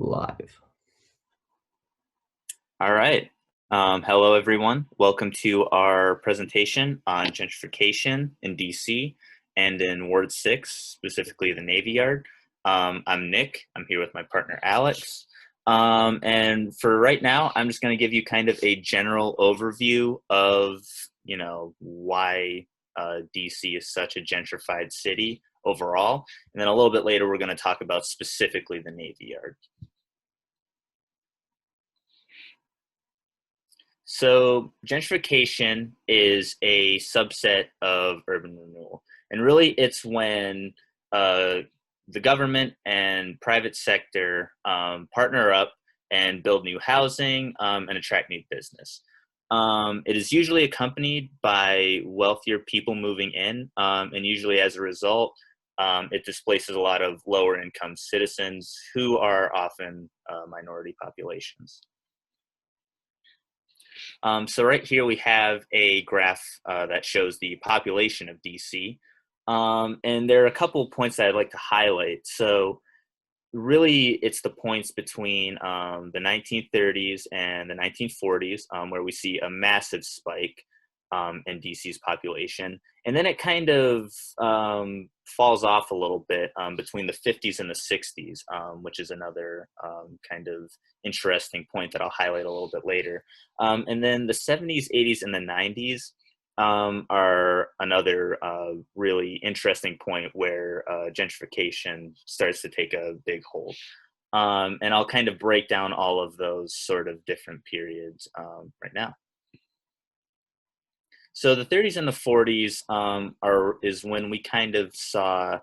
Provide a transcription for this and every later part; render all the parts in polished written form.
Live. All right. Hello, everyone. Welcome to our presentation on gentrification in DC and in Ward 6, specifically the Navy Yard. I'm Nick. I'm here with my partner, Alex. And for right now, I'm just going to give you kind of a general overview of, why DC is such a gentrified city overall. And then a little bit later, we're going to talk about specifically the Navy Yard. So gentrification is a subset of urban renewal. And really it's when the government and private sector partner up and build new housing and attract new business. It is usually accompanied by wealthier people moving in, and usually as a result, it displaces a lot of lower income citizens who are often minority populations. So right here we have a graph that shows the population of DC. And there are a couple of points that I'd like to highlight. So really it's the points between the 1930s and the 1940s where we see a massive spike in DC's population. And then it kind of falls off a little bit between the 50s and the 60s, which is another kind of interesting point that I'll highlight a little bit later. And then the 70s, 80s, and the 90s are another really interesting point where gentrification starts to take a big hold. And I'll kind of break down all of those sort of different periods right now. So the 30s and the 40s is when we kind of saw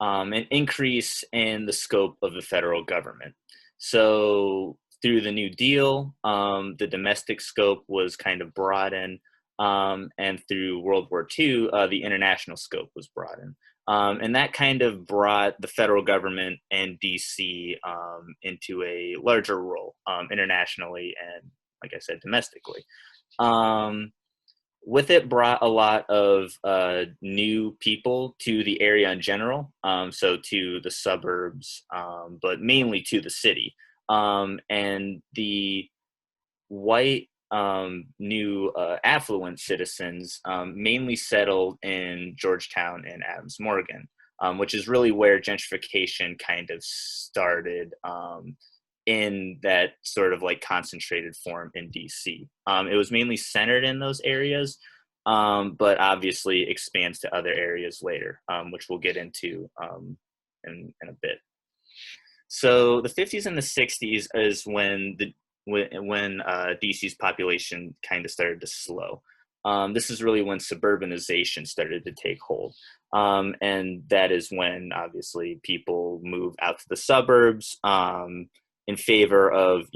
an increase in the scope of the federal government. So through the New Deal, the domestic scope was kind of broadened, and through World War II, the international scope was broadened. And that kind of brought the federal government and DC into a larger role internationally and, like I said, domestically. With it brought a lot of new people to the area in general, so to the suburbs, but mainly to the city. And the white new affluent citizens mainly settled in Georgetown and Adams Morgan, which is really where gentrification kind of started in that sort of like concentrated form in DC. It was mainly centered in those areas, but obviously expands to other areas later, which we'll get into in a bit. So the 50s and the 60s is when DC's population kind of started to slow. This is really when suburbanization started to take hold. And that is when obviously people move out to the suburbs in favor of,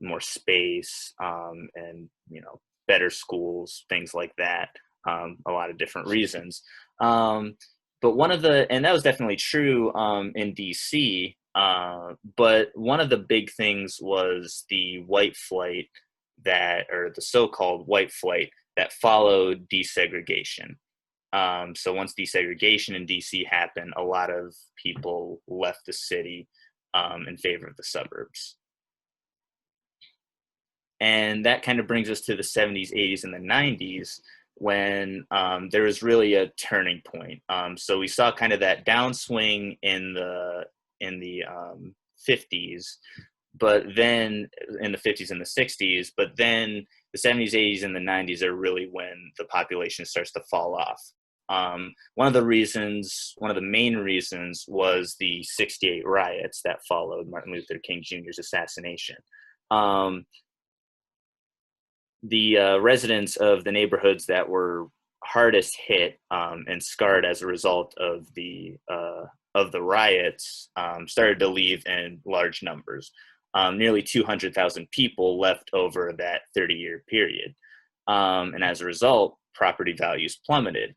more space and, better schools, things like that. A lot of different reasons. But and that was definitely true in DC, but one of the big things was the white flight or the so-called white flight that followed desegregation. So once desegregation in DC happened, a lot of people left the city in favor of the suburbs. And that kind of brings us to the 70s, 80s, and the 90s, when there was really a turning point. So we saw kind of that downswing in the 50s, but then in the 50s and the 60s, but then the 70s, 80s, and the 90s are really when the population starts to fall off. One of the main reasons was the 68 riots that followed Martin Luther King Jr.'s assassination. The residents of the neighborhoods that were hardest hit and scarred as a result of the riots started to leave in large numbers. Nearly 200,000 people left over that 30-year period. And as a result, property values plummeted,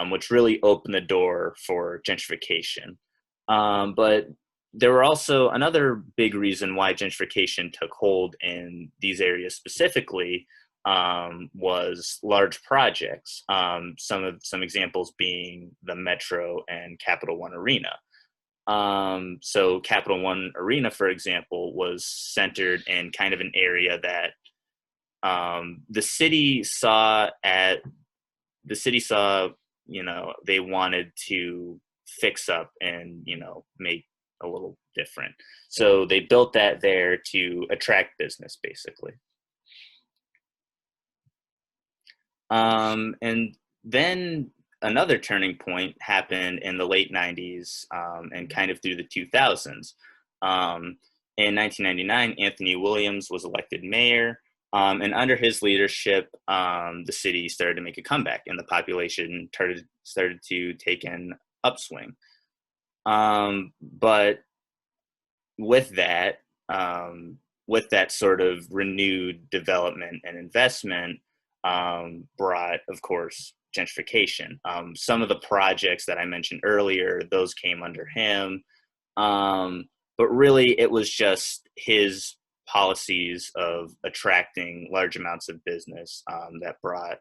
which really opened the door for gentrification. But there were also another big reason why gentrification took hold in these areas specifically was large projects. Some examples being the Metro and Capital One Arena. So Capital One Arena, for example, was centered in kind of an area that the city saw they wanted to fix up and make a little different. So they built that there to attract business, basically. And then another turning point happened in the late 90s and kind of through the 2000s. In 1999, Anthony Williams was elected mayor. And under his leadership, the city started to make a comeback and the population started to take an upswing. But with that, sort of renewed development and investment, brought, of course, gentrification. Some of the projects that I mentioned earlier, those came under him. But really, it was just his policies of attracting large amounts of business that brought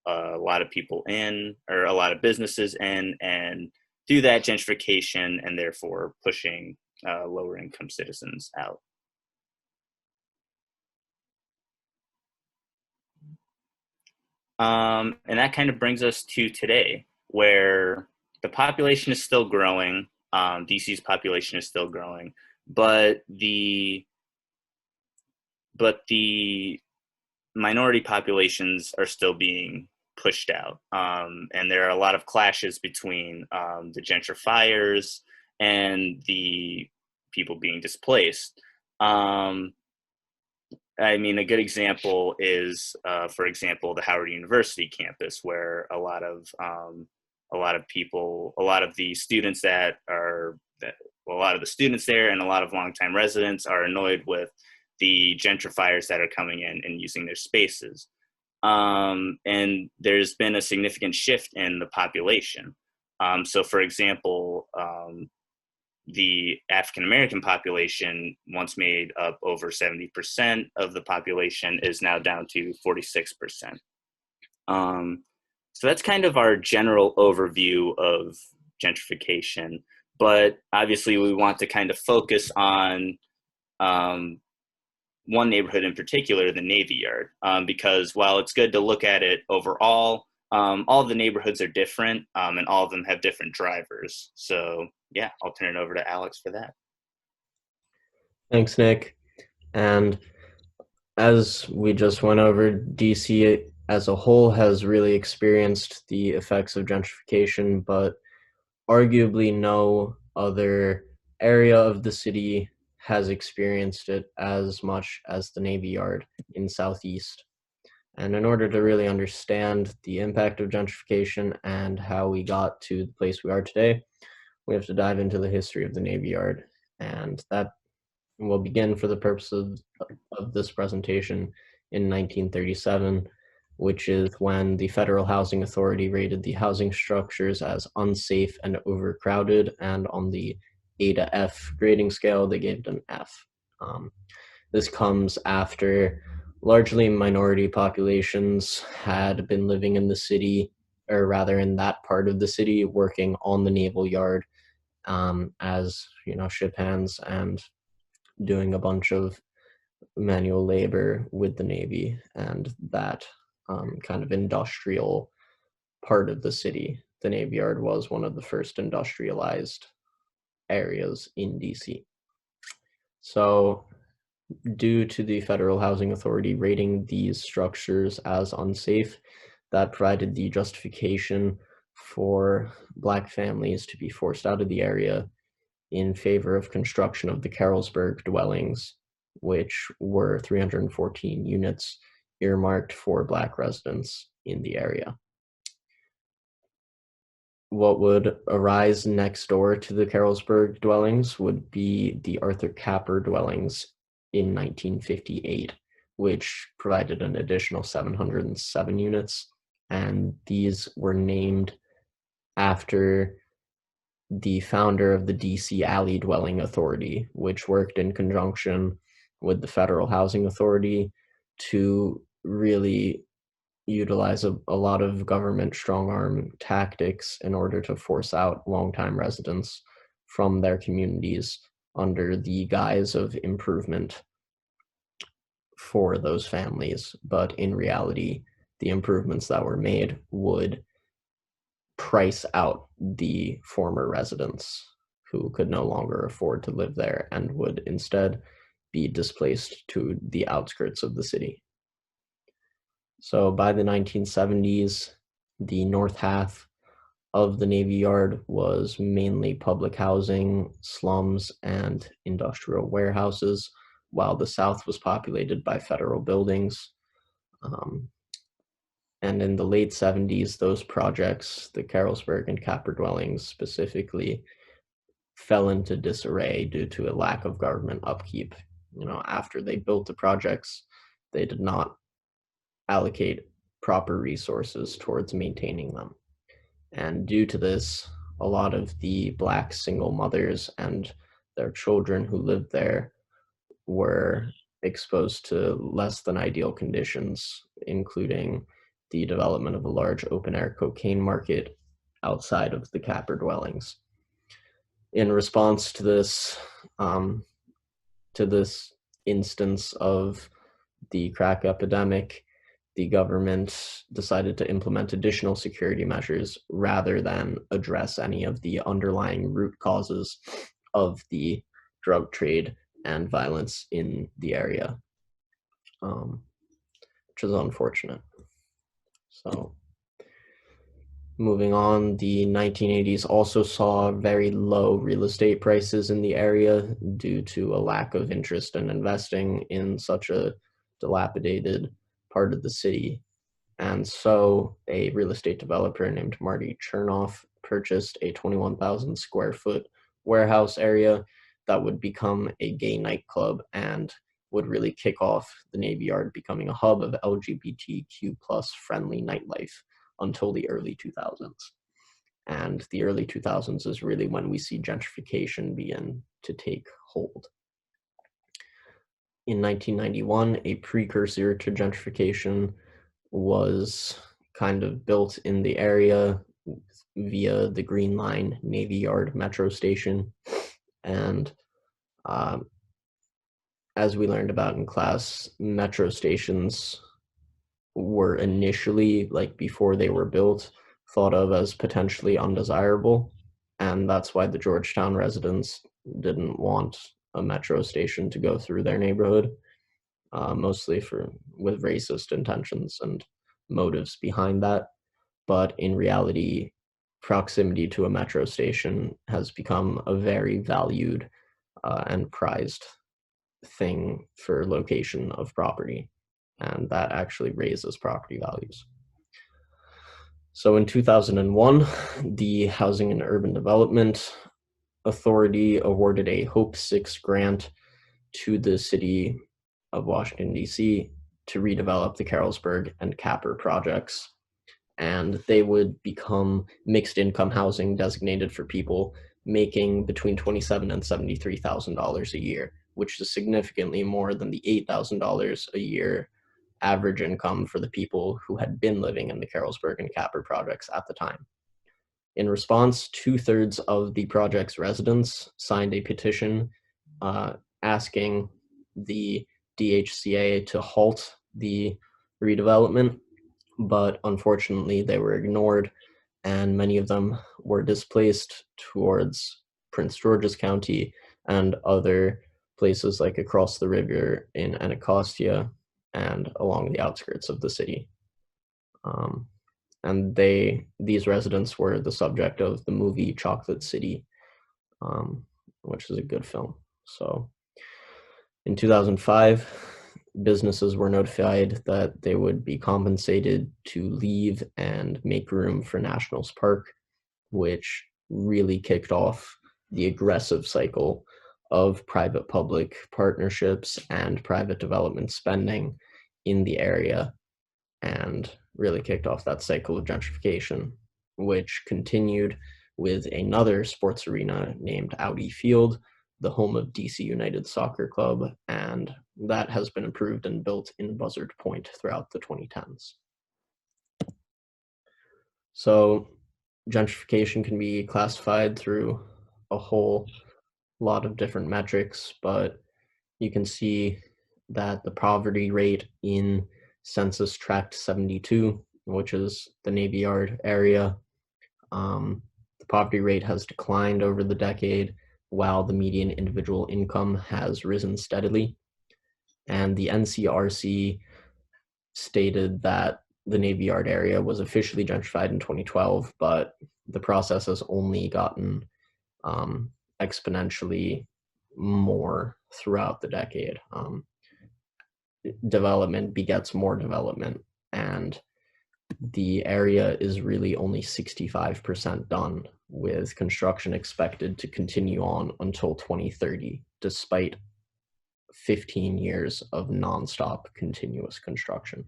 a lot of people in, or a lot of businesses in, and through that gentrification, and therefore pushing lower income citizens out. And that kind of brings us to today, where the population is still growing. DC's population is still growing, but the minority populations are still being pushed out. And there are a lot of clashes between the gentrifiers and the people being displaced. I mean, a good example is, for example, the Howard University campus, where a lot of the students there, and a lot of longtime residents are annoyed with the gentrifiers that are coming in and using their spaces. And there's been a significant shift in the population. So, for example, the African American population, once made up over 70% of the population, is now down to 46%. So that's kind of our general overview of gentrification. But obviously, we want to kind of focus on one neighborhood in particular, the Navy Yard, because while it's good to look at it overall, all of the neighborhoods are different, and all of them have different drivers. So yeah, I'll turn it over to Alex for that. Thanks, Nick. And as we just went over, DC as a whole has really experienced the effects of gentrification, but arguably no other area of the city has experienced it as much as the Navy Yard in Southeast. And in order to really understand the impact of gentrification and how we got to the place we are today, we have to dive into the history of the Navy Yard. And that will begin for the purposes of this presentation in 1937, which is when the Federal Housing Authority rated the housing structures as unsafe and overcrowded, and on the A to F grading scale, they gave it an F. This comes after largely minority populations had been living in the city, or rather in that part of the city, working on the Naval Yard as ship hands and doing a bunch of manual labor with the Navy, and that kind of industrial part of the city. The Navy Yard was one of the first industrialized areas in DC. So due to the Federal Housing Authority rating these structures as unsafe, that provided the justification for Black families to be forced out of the area in favor of construction of the Carrollsburg dwellings, which were 314 units earmarked for Black residents in the area. What would arise next door to the Carrollsburg dwellings would be the Arthur Capper dwellings in 1958, which provided an additional 707 units, and these were named after the founder of the DC Alley Dwelling Authority, which worked in conjunction with the Federal Housing Authority to really utilize a lot of government strong arm tactics in order to force out longtime residents from their communities under the guise of improvement for those families. But in reality, the improvements that were made would price out the former residents who could no longer afford to live there and would instead be displaced to the outskirts of the city. So by the 1970s, the north half of the Navy Yard was mainly public housing, slums, and industrial warehouses, while the south was populated by federal buildings. And in the late 70s, those projects, the Carrollsburg and Capper dwellings specifically, fell into disarray due to a lack of government upkeep. After they built the projects, they did not allocate proper resources towards maintaining them. And due to this, a lot of the Black single mothers and their children who lived there were exposed to less than ideal conditions, including the development of a large open-air cocaine market outside of the Capper dwellings. In response to this instance of the crack epidemic, the government decided to implement additional security measures rather than address any of the underlying root causes of the drug trade and violence in the area, which is unfortunate. So moving on, the 1980s also saw very low real estate prices in the area due to a lack of interest in investing in such a dilapidated part of the city. And so a real estate developer named Marty Chernoff purchased a 21,000 square foot warehouse area that would become a gay nightclub and would really kick off the Navy Yard, becoming a hub of LGBTQ plus friendly nightlife until the early 2000s. And the early 2000s is really when we see gentrification begin to take hold. In 1991, a precursor to gentrification was kind of built in the area via the Green Line Navy Yard metro station. And as we learned about in class, metro stations were initially, like before they were built, thought of as potentially undesirable. And that's why the Georgetown residents didn't want a metro station to go through their neighborhood, mostly with racist intentions and motives behind that. But in reality, proximity to a metro station has become a very valued and prized thing for location of property, and that actually raises property values. So in 2001, the Housing and Urban Development Authority awarded a Hope 6 grant to the city of Washington, D.C. to redevelop the Carrollsburg and Capper projects. And they would become mixed income housing designated for people making between $27,000 and $73,000 a year, which is significantly more than the $8,000 a year average income for the people who had been living in the Carrollsburg and Capper projects at the time. In response, 2/3 of the project's residents signed a petition asking the DHCA to halt the redevelopment, but unfortunately they were ignored, and many of them were displaced towards Prince George's County and other places like across the river in Anacostia and along the outskirts of the city. And these residents were the subject of the movie Chocolate City, which is a good film. So in 2005, businesses were notified that they would be compensated to leave and make room for Nationals Park, which really kicked off the aggressive cycle of private-public partnerships and private development spending in the area, and really kicked off that cycle of gentrification, which continued with another sports arena named Audi Field, the home of DC United Soccer Club, and that has been improved and built in Buzzard Point throughout the 2010s. So gentrification can be classified through a whole lot of different metrics, but you can see that the poverty rate in Census Tract 72, which is the Navy Yard area, the poverty rate has declined over the decade, while the median individual income has risen steadily. And the NCRC stated that the Navy Yard area was officially gentrified in 2012, but the process has only gotten exponentially more throughout the decade. Development begets more development, and the area is really only 65% done, with construction expected to continue on until 2030, despite 15 years of nonstop continuous construction.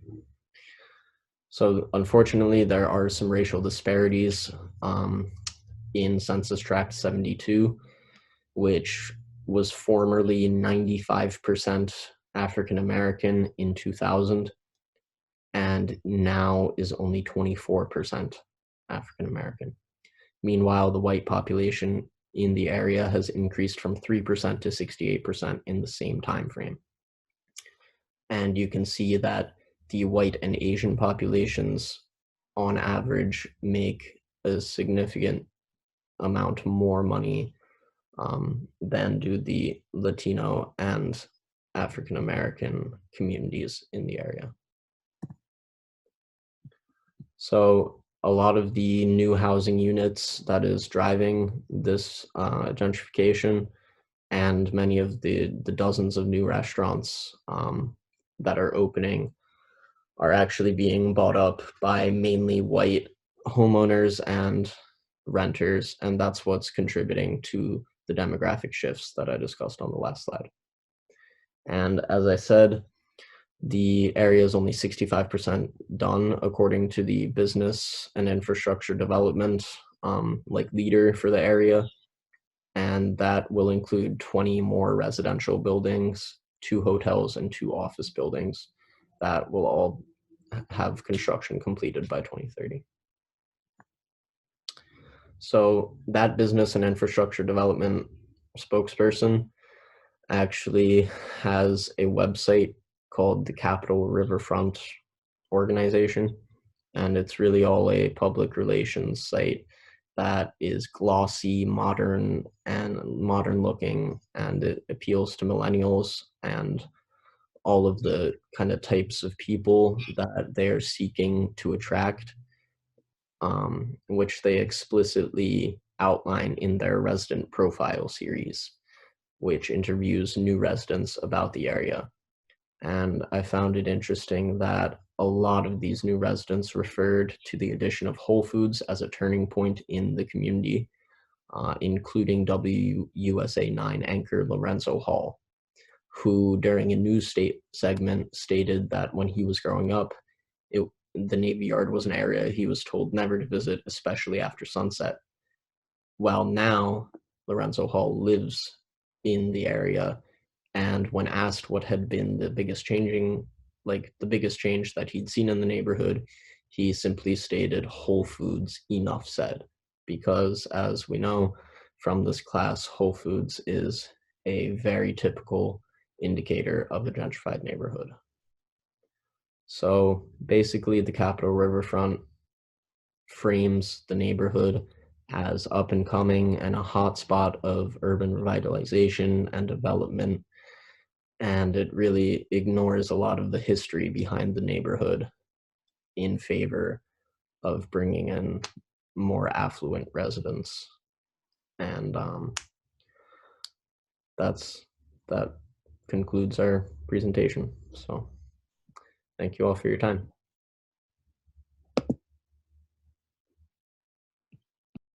So unfortunately, there are some racial disparities in Census Tract 72, which was formerly 95% African American in 2000, and now is only 24% African American. Meanwhile, the white population in the area has increased from 3% to 68% in the same time frame. And you can see that the white and Asian populations on average make a significant amount more money than do the Latino and African American communities in the area. So a lot of the new housing units that is driving this gentrification, and many of the dozens of new restaurants that are opening, are actually being bought up by mainly white homeowners and renters, and that's what's contributing to the demographic shifts that I discussed on the last slide. And as I said, the area is only 65% done according to the business and infrastructure development leader for the area, and that will include 20 more residential buildings, 2 hotels, and 2 office buildings that will all have construction completed by 2030. So that business and infrastructure development spokesperson actually has a website called the Capital Riverfront Organization, and it's really all a public relations site that is glossy, modern looking, and it appeals to millennials and all of the kind of types of people that they're seeking to attract, which they explicitly outline in their resident profile series, which interviews new residents about the area. And I found it interesting that a lot of these new residents referred to the addition of Whole Foods as a turning point in the community, including WUSA 9 anchor Lorenzo Hall, who during a news segment stated that when he was growing up, the Navy Yard was an area he was told never to visit, especially after sunset. While now, Lorenzo Hall lives in the area, and when asked what had been the biggest change that he'd seen in the neighborhood, he simply stated Whole Foods, enough said, because as we know from this class, Whole Foods is a very typical indicator of a gentrified neighborhood. So basically, the Capital Riverfront frames the neighborhood as up and coming and a hotspot of urban revitalization and development, and it really ignores a lot of the history behind the neighborhood in favor of bringing in more affluent residents. And that concludes our presentation. So thank you all for your time.